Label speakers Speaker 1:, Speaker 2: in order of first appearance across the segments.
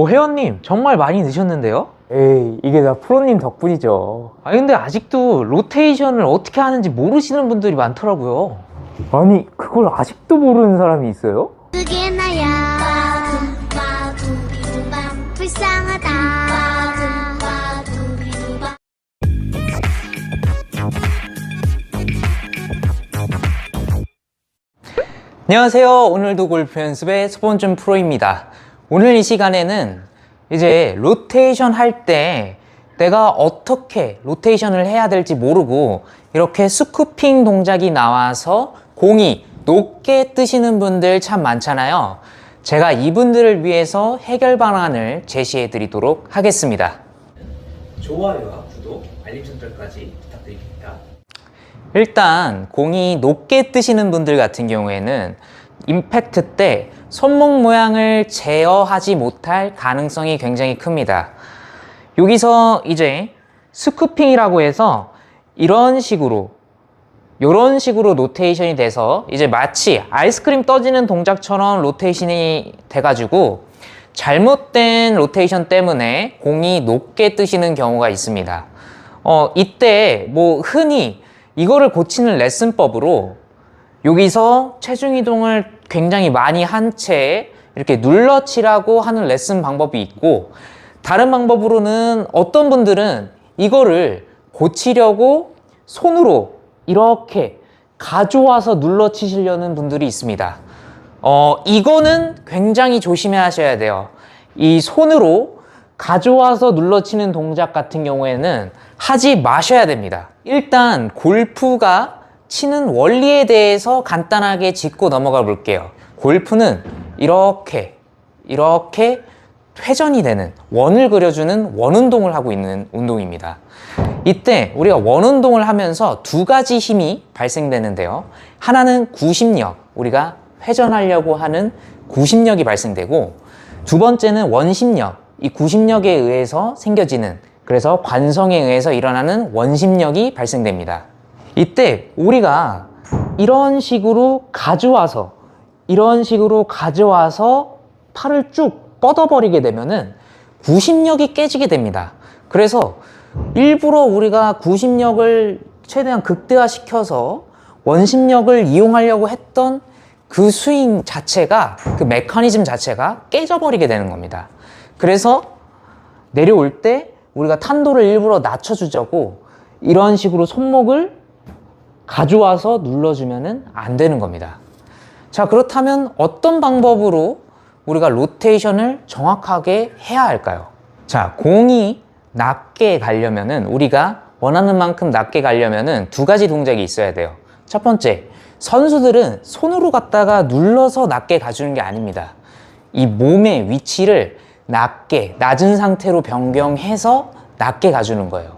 Speaker 1: 회원님 정말 많이 드셨는데요?
Speaker 2: 에이, 이게 다 프로님 덕분이죠.
Speaker 1: 근데 아직도 로테이션을 어떻게 하는지 모르시는 분들이 많더라고요.
Speaker 2: 아니, 그걸 아직도 모르는 사람이 있어요?
Speaker 3: 그게 나야. 불쌍하다.
Speaker 1: 안녕하세요. 오늘도 골프 연습의 스폰준 프로입니다. 오늘 이 시간에는 이제 로테이션 할 때 내가 어떻게 로테이션을 해야 될지 모르고 이렇게 스쿠핑 동작이 나와서 공이 높게 뜨시는 분들 참 많잖아요. 제가 이분들을 위해서 해결 방안을 제시해 드리도록 하겠습니다. 좋아요와 구독, 알림 설정까지 부탁드립니다. 일단 공이 높게 뜨시는 분들 같은 경우에는 임팩트 때 손목 모양을 제어하지 못할 가능성이 굉장히 큽니다. 여기서 이제 스쿠핑이라고 해서 이런 식으로 로테이션이 돼서 이제 마치 아이스크림 떠지는 동작처럼 로테이션이 돼가지고 잘못된 로테이션 때문에 공이 높게 뜨시는 경우가 있습니다. 이때 뭐 흔히 이거를 고치는 레슨법으로 여기서 체중 이동을 굉장히 많이 한 채 이렇게 눌러치라고 하는 레슨 방법이 있고, 다른 방법으로는 어떤 분들은 이거를 고치려고 손으로 이렇게 가져와서 눌러치시려는 분들이 있습니다. 이거는 굉장히 조심하셔야 돼요. 이 손으로 가져와서 눌러치는 동작 같은 경우에는 하지 마셔야 됩니다. 일단 골프가 치는 원리에 대해서 간단하게 짚고 넘어가 볼게요. 골프는 이렇게 회전이 되는, 원을 그려주는 원운동을 하고 있는 운동입니다. 이때 우리가 원운동을 하면서 두 가지 힘이 발생되는데요. 하나는 구심력, 우리가 회전하려고 하는 구심력이 발생되고, 두 번째는 원심력, 이 구심력에 의해서 생겨지는, 그래서 관성에 의해서 일어나는 원심력이 발생됩니다. 이때 우리가 이런 식으로 가져와서 팔을 쭉 뻗어버리게 되면은 구심력이 깨지게 됩니다. 그래서 일부러 우리가 구심력을 최대한 극대화시켜서 원심력을 이용하려고 했던 그 스윙 자체가, 그 메커니즘 자체가 깨져버리게 되는 겁니다. 그래서 내려올 때 우리가 탄도를 일부러 낮춰주자고 이런 식으로 손목을 가져와서 눌러주면 안 되는 겁니다. 자, 그렇다면 어떤 방법으로 우리가 로테이션을 정확하게 해야 할까요? 자, 공이 낮게 가려면은, 우리가 원하는 만큼 낮게 가려면은 두 가지 동작이 있어야 돼요. 첫 번째, 선수들은 손으로 갖다가 눌러서 낮게 가주는 게 아닙니다. 이 몸의 위치를 낮은 상태로 변경해서 낮게 가주는 거예요.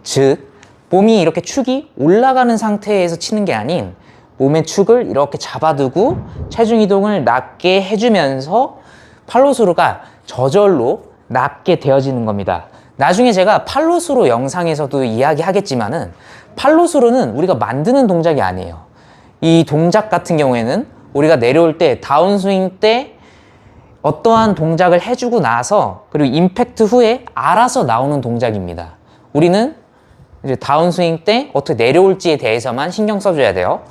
Speaker 1: 즉, 몸이 이렇게 축이 올라가는 상태에서 치는 게 아닌, 몸의 축을 이렇게 잡아두고 체중 이동을 낮게 해주면서 팔로스루가 저절로 낮게 되어지는 겁니다. 나중에 제가 팔로스루 영상에서도 이야기하겠지만은, 팔로스루는 우리가 만드는 동작이 아니에요. 이 동작 같은 경우에는 우리가 내려올 때, 다운스윙 때 어떠한 동작을 해주고 나서, 그리고 임팩트 후에 알아서 나오는 동작입니다. 우리는 이제 다운스윙 때 어떻게 내려올지에 대해서만 신경 써줘야 돼요.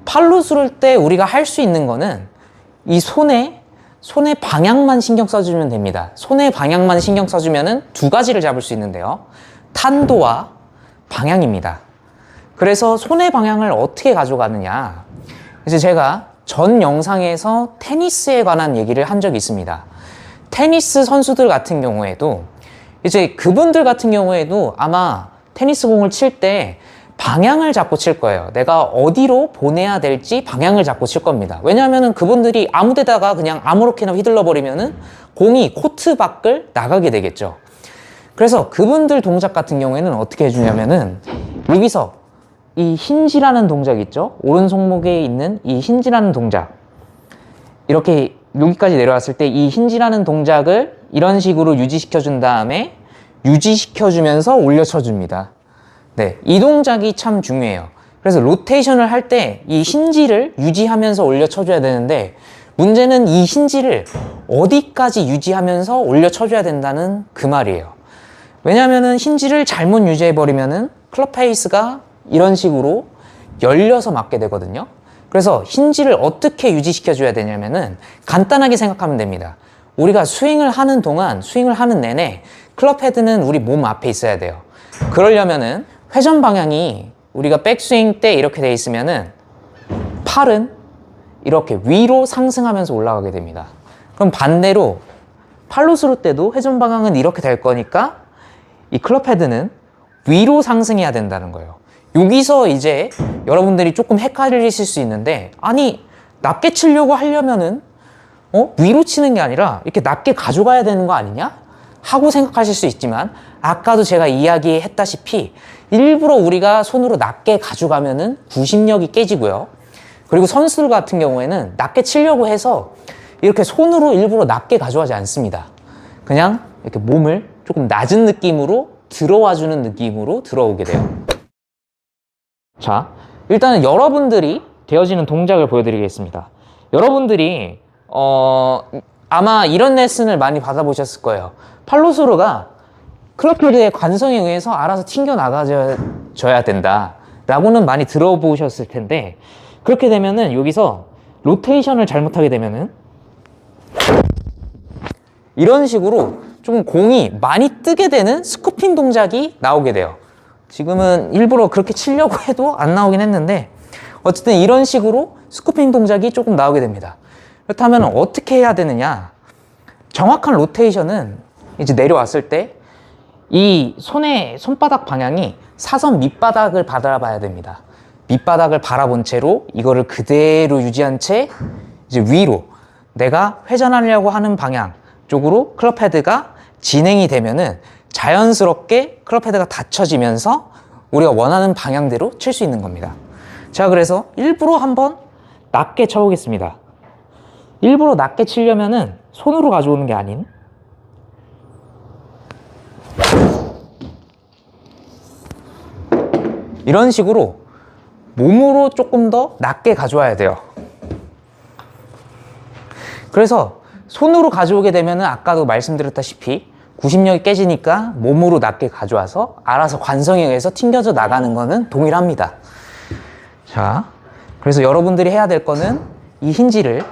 Speaker 1: 팔로스루일 때 우리가 할 수 있는 거는 이 손의 방향만 신경 써주면 됩니다. 손의 방향만 신경 써주면은 두 가지를 잡을 수 있는데요. 탄도와 방향입니다. 그래서 손의 방향을 어떻게 가져가느냐. 이제 제가 전 영상에서 테니스에 관한 얘기를 한 적이 있습니다. 테니스 선수들 같은 경우에도, 이제 그분들 같은 경우에도 아마 테니스 공을 칠 때 방향을 잡고 칠 거예요. 내가 어디로 보내야 될지 방향을 잡고 칠 겁니다. 왜냐하면 그분들이 아무 데다가 그냥 아무렇게나 휘둘러 버리면은 공이 코트 밖을 나가게 되겠죠. 그래서 그분들 동작 같은 경우에는 어떻게 해주냐면은, 여기서 이 힌지라는 동작 있죠? 오른 손목에 있는 이 힌지라는 동작, 이렇게 여기까지 내려왔을 때 이 힌지라는 동작을 이런 식으로 유지시켜 준 다음에 유지시켜주면서 올려쳐줍니다. 네, 이 동작이 참 중요해요. 그래서 로테이션을 할 때 이 힌지를 유지하면서 올려쳐줘야 되는데, 문제는 이 힌지를 어디까지 유지하면서 올려 쳐줘야 된다는 그 말이에요. 왜냐하면 힌지를 잘못 유지해버리면은 클럽 페이스가 이런 식으로 열려서 맞게 되거든요. 그래서 힌지를 어떻게 유지시켜줘야 되냐면은 간단하게 생각하면 됩니다. 우리가 스윙을 하는 동안, 스윙을 하는 내내 클럽 헤드는 우리 몸 앞에 있어야 돼요. 그러려면은 회전 방향이 우리가 백스윙 때 이렇게 돼 있으면은 팔은 이렇게 위로 상승하면서 올라가게 됩니다. 그럼 반대로 팔로 스루 때도 회전 방향은 이렇게 될 거니까 이 클럽 헤드는 위로 상승해야 된다는 거예요. 여기서 이제 여러분들이 조금 헷갈리실 수 있는데, 아니 낮게 치려고 하려면은 위로 치는 게 아니라 이렇게 낮게 가져가야 되는 거 아니냐? 하고 생각하실 수 있지만, 아까도 제가 이야기했다시피 일부러 우리가 손으로 낮게 가져가면은 구심력이 깨지고요. 그리고 선수들 같은 경우에는 낮게 치려고 해서 이렇게 손으로 일부러 낮게 가져가지 않습니다. 그냥 이렇게 몸을 조금 낮은 느낌으로 들어와주는 느낌으로 들어오게 돼요. 자, 일단은 여러분들이 되어지는 동작을 보여드리겠습니다. 여러분들이 아마 이런 레슨을 많이 받아보셨을 거예요. 팔로스루가 클럽헤드의 관성에 의해서 알아서 튕겨 나가져야 된다 라고는 많이 들어보셨을 텐데, 그렇게 되면은 여기서 로테이션을 잘못하게 되면은 이런 식으로 좀 공이 많이 뜨게 되는 스쿠핑 동작이 나오게 돼요. 지금은 일부러 그렇게 치려고 해도 안 나오긴 했는데, 어쨌든 이런 식으로 스쿠핑 동작이 조금 나오게 됩니다. 그렇다면 어떻게 해야 되느냐? 정확한 로테이션은 이제 내려왔을 때 이 손바닥 방향이 사선 밑바닥을 바라봐야 됩니다. 밑바닥을 바라본 채로 이거를 그대로 유지한 채 이제 위로, 내가 회전하려고 하는 방향 쪽으로 클럽 헤드가 진행이 되면은 자연스럽게 클럽 헤드가 닫혀지면서 우리가 원하는 방향대로 칠 수 있는 겁니다. 자, 그래서 일부러 한번 낮게 쳐보겠습니다. 일부러 낮게 치려면은 손으로 가져오는 게 아닌 이런 식으로 몸으로 조금 더 낮게 가져와야 돼요. 그래서 손으로 가져오게 되면은 아까도 말씀드렸다시피 구심력이 깨지니까 몸으로 낮게 가져와서 알아서 관성에 의해서 튕겨져 나가는 거는 동일합니다. 자, 그래서 여러분들이 해야 될 거는 이 힌지를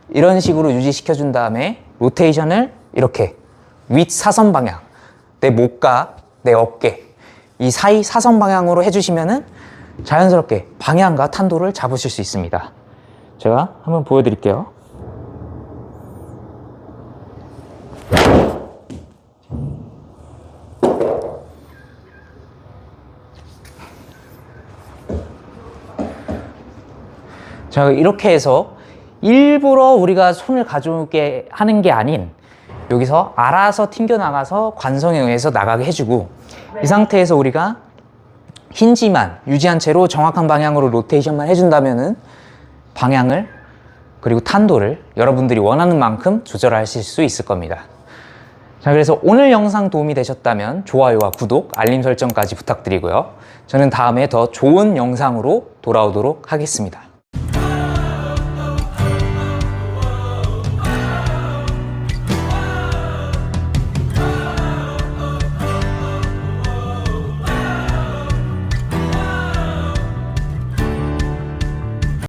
Speaker 1: 이런 식으로 유지시켜 준 다음에 로테이션을 이렇게 윗 사선 방향, 내 목과 내 어깨 이 사이 사선 방향으로 해주시면은 자연스럽게 방향과 탄도를 잡으실 수 있습니다. 제가 한번 보여드릴게요. 자, 이렇게 해서 일부러 우리가 손을 가져오게 하는 게 아닌 여기서 알아서 튕겨나가서 관성에 의해서 나가게 해주고, 이 상태에서 우리가 힌지만 유지한 채로 정확한 방향으로 로테이션만 해준다면은 방향을 그리고 탄도를 여러분들이 원하는 만큼 조절하실 수 있을 겁니다. 자, 그래서 오늘 영상 도움이 되셨다면 좋아요와 구독, 알림 설정까지 부탁드리고요. 저는 다음에 더 좋은 영상으로 돌아오도록 하겠습니다.